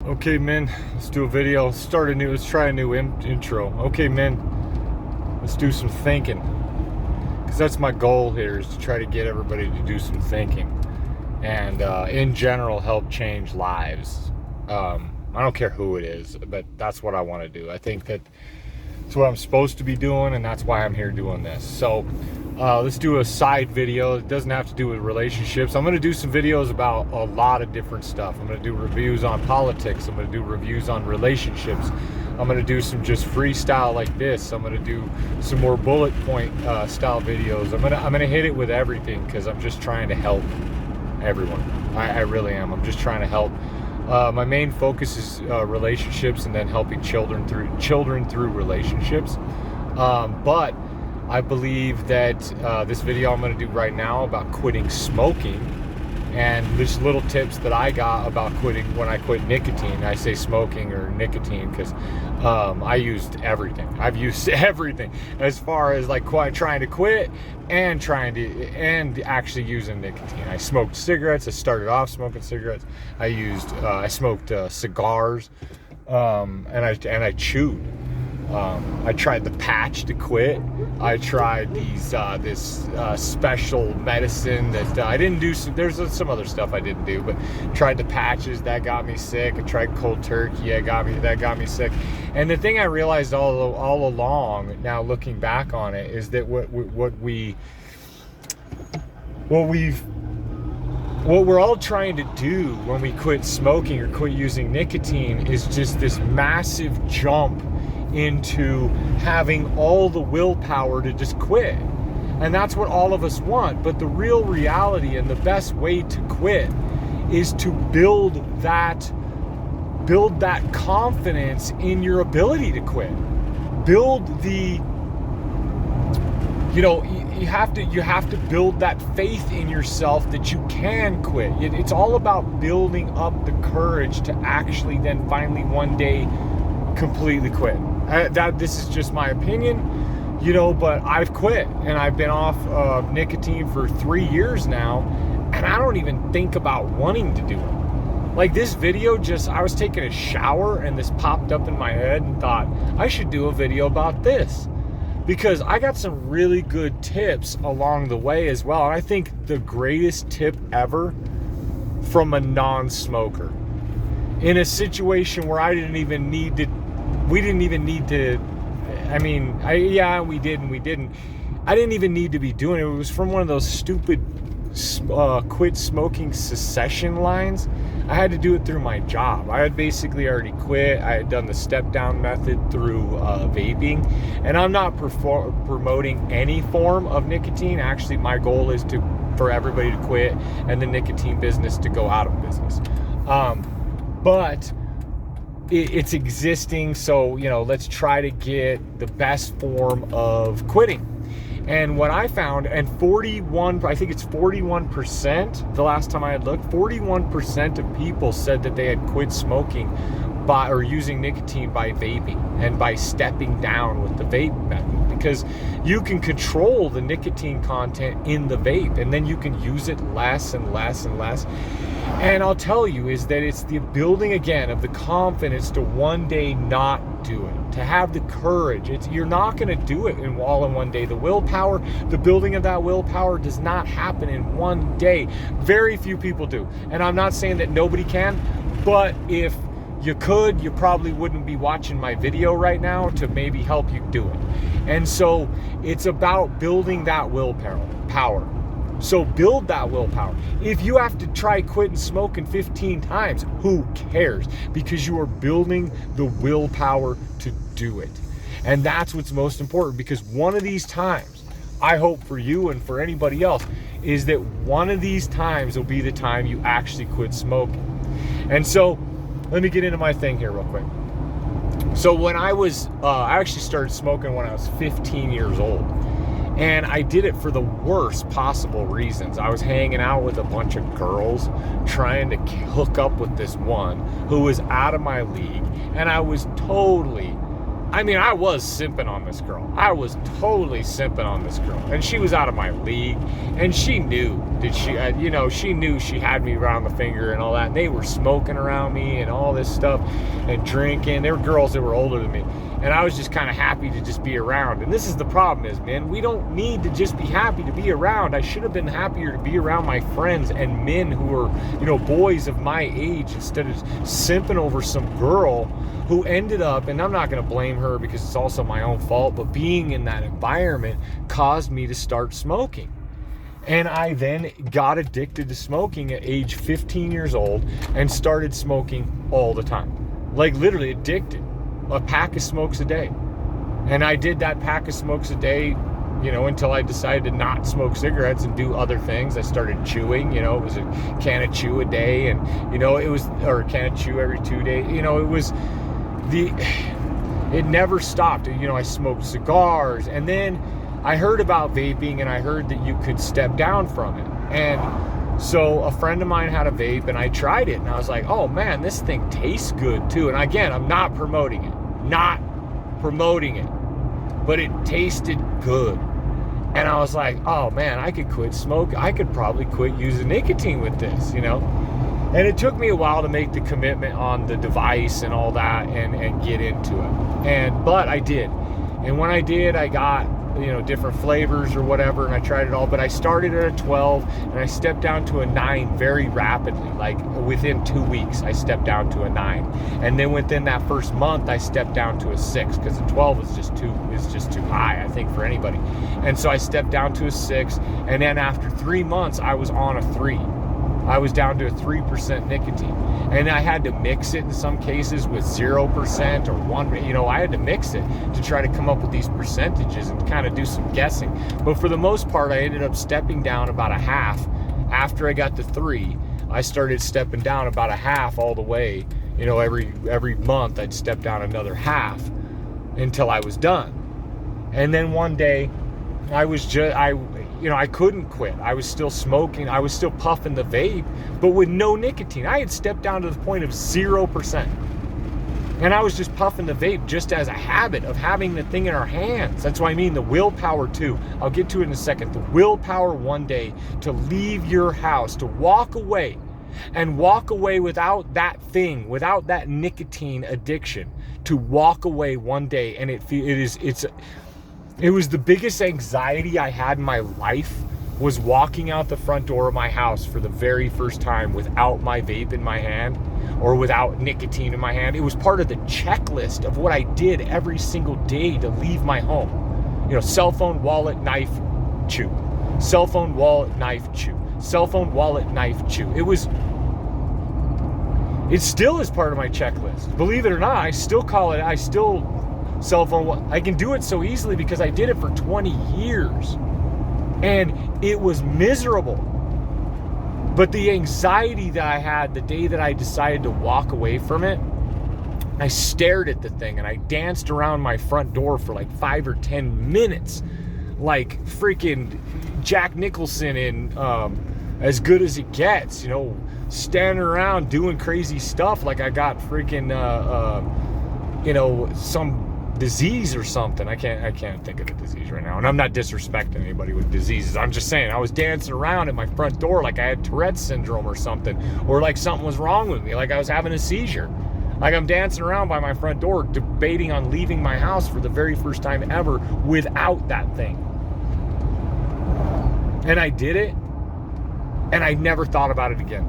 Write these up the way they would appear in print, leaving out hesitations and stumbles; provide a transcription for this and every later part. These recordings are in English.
Okay, men, let's do a video. Let's try a new intro. Okay, men, let's do some thinking. Because that's my goal here, is to try to get everybody to do some thinking. And in general, help change lives. I don't care who it is, but that's what I want to do. I think that it's what I'm supposed to be doing, and that's why I'm here doing this. So let's do a side video. It doesn't have to do with relationships. I'm going to do some videos about a lot of different stuff. I'm going to do reviews on politics. I'm going to do reviews on relationships. I'm going to do some just freestyle like this. I'm going to do some more bullet point style videos. I'm going to hit it with everything because I'm just trying to help everyone. I really am. I'm just trying to help. My main focus is relationships, and then helping children through relationships. But I believe that this video I'm going to do right now about quitting smoking, and just little tips that I got about quitting when I quit nicotine. I say smoking or nicotine because I used everything. I've used everything as far as like trying to quit and actually using nicotine. I smoked cigarettes. I started off smoking cigarettes. I smoked cigars, and I chewed. I tried the patch to quit. I tried this special medicine that I didn't do. There's some other stuff I didn't do, but tried the patches. That got me sick. I tried cold turkey. That got me sick. And the thing I realized all along, now looking back on it, is that what we're all trying to do when we quit smoking or quit using nicotine is just this massive jump into having all the willpower to just quit. And that's what all of us want. But the real reality and the best way to quit is to build that confidence in your ability to quit. You have to build that faith in yourself that you can quit. It's all about building up the courage to actually then finally one day completely quit. This is just my opinion, but I've quit, and I've been off nicotine for 3 years now, and I don't even think about wanting to do it. Like this video, I was taking a shower and this popped up in my head and thought I should do a video about this, because I got some really good tips along the way as well. And I think the greatest tip ever from a non-smoker in a situation where we didn't even need to, we did and we didn't. I didn't even need to be doing it. It was from one of those stupid quit smoking secession lines. I had to do it through my job. I had basically already quit. I had done the step down method through vaping, and I'm not promoting any form of nicotine. Actually, my goal is for everybody to quit and the nicotine business to go out of business. But it's existing, so let's try to get the best form of quitting. And what I found, and I think it's 41%, the last time I had looked, 41% of people said that they had quit smoking or using nicotine by vaping and by stepping down with the vape method, because you can control the nicotine content in the vape, and then you can use it less and less and less. And I'll tell you is that it's the building again of the confidence to one day not do it, to have the courage. You're not going to do it all in one day. The willpower, the building of that willpower does not happen in one day. Very few people do. And I'm not saying that nobody can, but if you could, you probably wouldn't be watching my video right now to maybe help you do it. And so it's about building that willpower. So build that willpower. If you have to try quitting smoking 15 times, who cares? Because you are building the willpower to do it. And that's what's most important, because one of these times, I hope for you and for anybody else, is that one of these times will be the time you actually quit smoking. And so let me get into my thing here real quick. So when I actually started smoking when I was 15 years old. And I did it for the worst possible reasons. I was hanging out with a bunch of girls, trying to hook up with this one who was out of my league. And I was totally I mean, I was simping on this girl. I was totally simping on this girl. And she was out of my league. And she knew that she knew she had me around the finger and all that. And they were smoking around me and all this stuff and drinking. There were girls that were older than me. And I was just kind of happy to just be around. And this is the problem is, man, we don't need to just be happy to be around. I should have been happier to be around my friends and men who were, boys of my age instead of simping over some girl who ended up, and I'm not going to blame her because it's also my own fault, but being in that environment caused me to start smoking. And I then got addicted to smoking at age 15 years old and started smoking all the time. Like literally addicted. A pack of smokes a day. And I did that pack of smokes a day, until I decided to not smoke cigarettes and do other things. I started chewing, it was a can of chew a day and, or a can of chew every 2 days. It never stopped. I smoked cigars, and then I heard about vaping and I heard that you could step down from it. And so a friend of mine had a vape and I tried it and I was like, oh man, this thing tastes good too. And again, I'm not promoting it, but it tasted good. And I was like, oh man, I could quit smoking. I could probably quit using nicotine with this, And it took me a while to make the commitment on the device and all that and get into it. But I did. And when I did, I got, different flavors or whatever, and I tried it all. But I started at a 12 and I stepped down to a 9 very rapidly. Like within 2 weeks, I stepped down to a 9. And then within that first month, I stepped down to a 6 because a 12 is just too high, I think, for anybody. And so I stepped down to a 6. And then after 3 months, I was on a 3. I was down to a 3% nicotine. And I had to mix it in some cases with 0% or 1, I had to mix it to try to come up with these percentages and kind of do some guessing. But for the most part, I ended up stepping down about a half. After I got to 3, I started stepping down about a half all the way. Every month I'd step down another half until I was done. And then one day I couldn't quit. I was still smoking. I was still puffing the vape, but with no nicotine. I had stepped down to the point of 0%. And I was just puffing the vape just as a habit of having the thing in our hands. That's what I mean, the willpower too. I'll get to it in a second. The willpower one day to leave your house, to walk away without that thing, without that nicotine addiction, to walk away one day. And it was the biggest anxiety I had in my life, was walking out the front door of my house for the very first time without my vape in my hand or without nicotine in my hand. It was part of the checklist of what I did every single day to leave my home. Cell phone, wallet, knife, chew. Cell phone, wallet, knife, chew. Cell phone, wallet, knife, chew. It still is part of my checklist. Believe it or not, cell phone, I can do it so easily because I did it for 20 years and it was miserable. But the anxiety that I had the day that I decided to walk away from it, I stared at the thing and I danced around my front door for like 5 or 10 minutes, like freaking Jack Nicholson in As Good as It Gets, standing around doing crazy stuff like I got freaking some disease or something. I can't think of the disease right now, and I'm not disrespecting anybody with diseases. I'm just saying I was dancing around at my front door like I had Tourette's syndrome or something, or like something was wrong with me, like I was having a seizure. Like I'm dancing around by my front door debating on leaving my house for the very first time ever without that thing. And I did it, and I never thought about it again.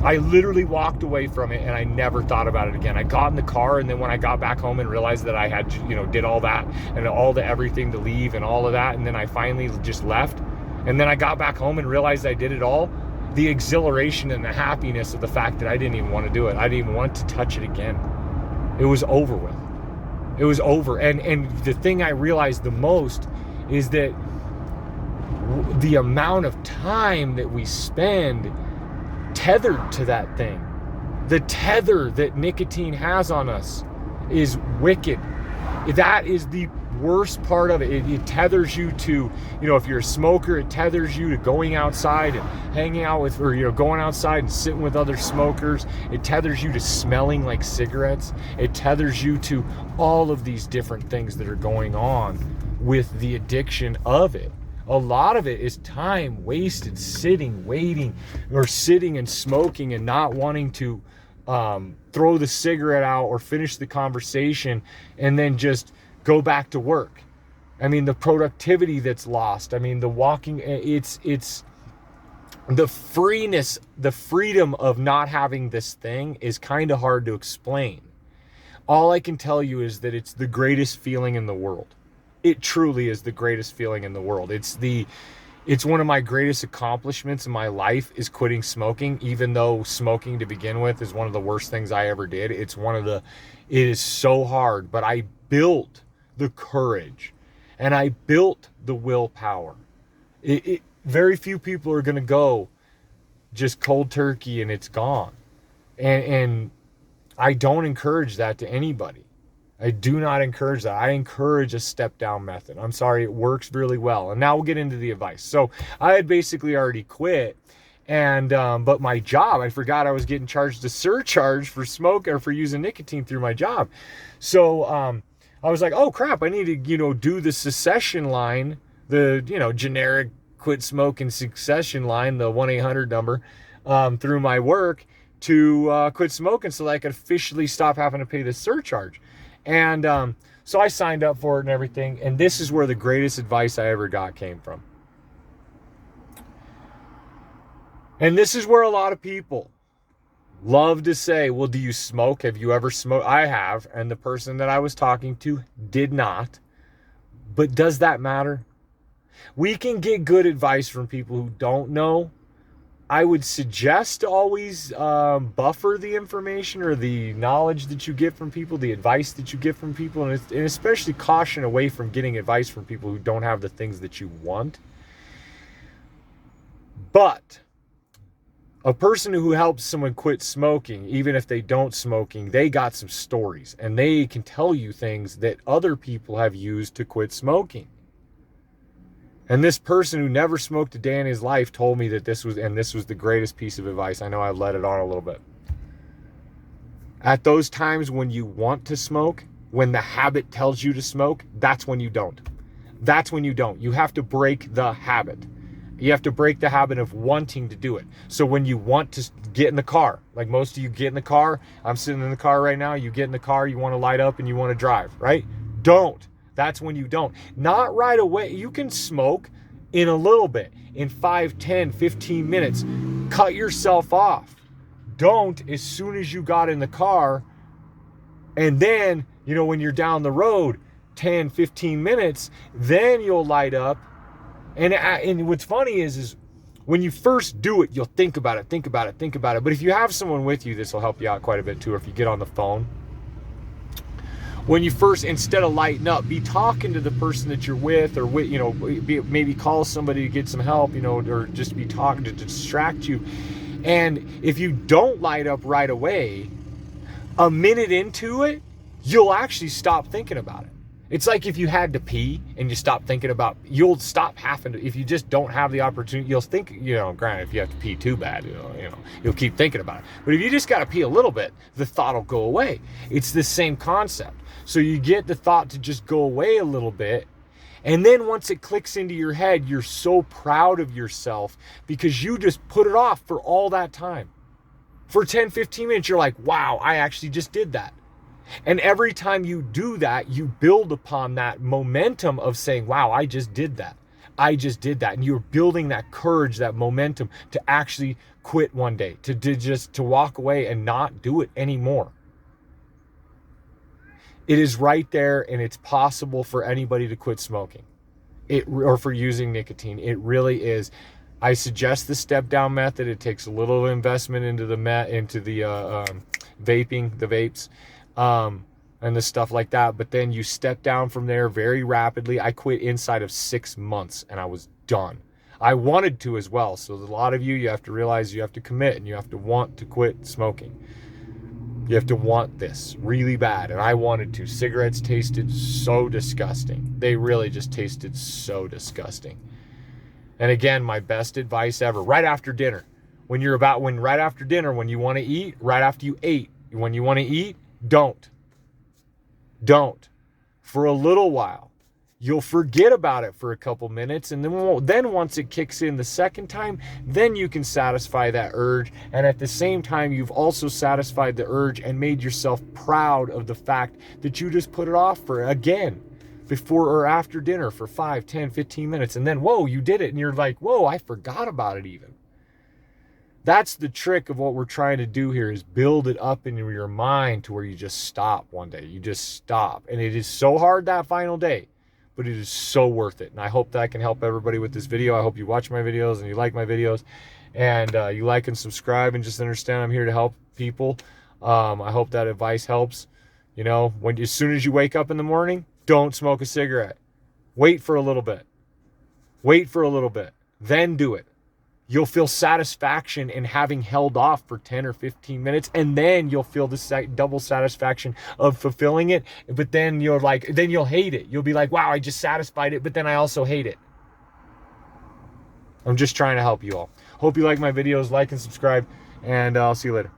I literally walked away from it and I never thought about it again. I got in the car, and then when I got back home and realized that I had, did all that and all the everything to leave and all of that, and then I finally just left, and then I got back home and realized I did it all, the exhilaration and the happiness of the fact that I didn't even want to do it. I didn't even want to touch it again. It was over with. It was over. And the thing I realized the most is that the amount of time that we spend tethered to that thing, the tether that nicotine has on us, is wicked. That is the worst part of it. It tethers you to, if you're a smoker, it tethers you to going outside and hanging out with, or, going outside and sitting with other smokers. It tethers you to smelling like cigarettes. It tethers you to all of these different things that are going on with the addiction of it. A lot of it is time wasted sitting, waiting, or sitting and smoking and not wanting to throw the cigarette out or finish the conversation and then just go back to work. I mean, the productivity that's lost. I mean, the walking, it's the freeness, the freedom of not having this thing is kind of hard to explain. All I can tell you is that it's the greatest feeling in the world. It truly is the greatest feeling in the world. It's one of my greatest accomplishments in my life is quitting smoking, even though smoking to begin with is one of the worst things I ever did. It is so hard, but I built the courage and I built the willpower. Very few people are going to go just cold turkey and it's gone. And I don't encourage that to anybody. I do not encourage that. I encourage a step down method. I'm sorry, it works really well. And now we'll get into the advice. So I had basically already quit, and but my job, I forgot I was getting charged a surcharge for smoke or for using nicotine through my job. So I was like, oh crap, I need to do the succession line, the generic quit smoking succession line, the 1-800 number through my work to quit smoking so that I could officially stop having to pay the surcharge. And so I signed up for it and everything. And this is where the greatest advice I ever got came from. And this is where a lot of people love to say, well, do you smoke? Have you ever smoked? I have. And the person that I was talking to did not. But does that matter? We can get good advice from people who don't know. I would suggest to always buffer the information or the knowledge that you get from people, the advice that you get from people, and especially caution away from getting advice from people who don't have the things that you want. But a person who helps someone quit smoking, even if they don't smoking, they got some stories and they can tell you things that other people have used to quit smoking. And this person who never smoked a day in his life told me that this was the greatest piece of advice. I know I let it on a little bit. At those times when you want to smoke, when the habit tells you to smoke, that's when you don't. That's when you don't. You have to break the habit. You have to break the habit of wanting to do it. So when you want to get in the car, like most of you get in the car, I'm sitting in the car right now, you get in the car, you want to light up and you want to drive, right? Don't. That's when you don't. Not right away. You can smoke in a little bit, in 5, 10, 15 minutes. Cut yourself off. Don't as soon as you got in the car. And then, when you're down the road, 10, 15 minutes, then you'll light up. And what's funny is when you first do it, you'll think about it. But if you have someone with you, this will help you out quite a bit too, or if you get on the phone. When you first, instead of lighting up, be talking to the person that you're with, or maybe call somebody to get some help, or just be talking to distract you. And if you don't light up right away, a minute into it, you'll actually stop thinking about it. It's like if you had to pee and you stop thinking about, you'll stop having to, if you just don't have the opportunity, you'll think, granted, if you have to pee too bad, you'll keep thinking about it. But if you just got to pee a little bit, the thought will go away. It's the same concept. So you get the thought to just go away a little bit. And then once it clicks into your head, you're so proud of yourself because you just put it off for all that time. For 10, 15 minutes, you're like, wow, I actually just did that. And every time you do that, you build upon that momentum of saying, wow, I just did that. And you're building that courage, that momentum to actually quit one day, to walk away and not do it anymore. It is right there, and it's possible for anybody to quit smoking or for using nicotine. It really is. I suggest the step down method. It takes a little investment into the vaping, the vapes. And the stuff like that, but then you step down from there very rapidly. I quit inside of 6 months and I was done. I wanted to as well. So a lot of you have to realize you have to commit and you have to want to quit smoking. You have to want this really bad. And I wanted to. Cigarettes tasted so disgusting. They really just tasted so disgusting. And again, my best advice ever, right after dinner. Right after dinner, when you want to eat, right after you ate, when you want to eat, don't. For a little while. You'll forget about it for a couple minutes, and then once it kicks in the second time, then you can satisfy that urge. And at the same time, you've also satisfied the urge and made yourself proud of the fact that you just put it off for, again, before or after dinner for 5, 10, 15 minutes. And then, whoa, you did it. And you're like, whoa, I forgot about it even. That's the trick of what we're trying to do here, is build it up in your mind to where you just stop one day. You just stop. And it is so hard that final day, but it is so worth it. And I hope that I can help everybody with this video. I hope you watch my videos and you like my videos, and you like and subscribe, and just understand I'm here to help people. I hope that advice helps. You know, as soon as you wake up in the morning, don't smoke a cigarette. Wait for a little bit. Then do it. You'll feel satisfaction in having held off for 10 or 15 minutes, and then you'll feel the double satisfaction of fulfilling it. But then you'll hate it. You'll be like, wow, I just satisfied it, but then I also hate it. I'm just trying to help you all. Hope you like my videos. Like and subscribe, and I'll see you later.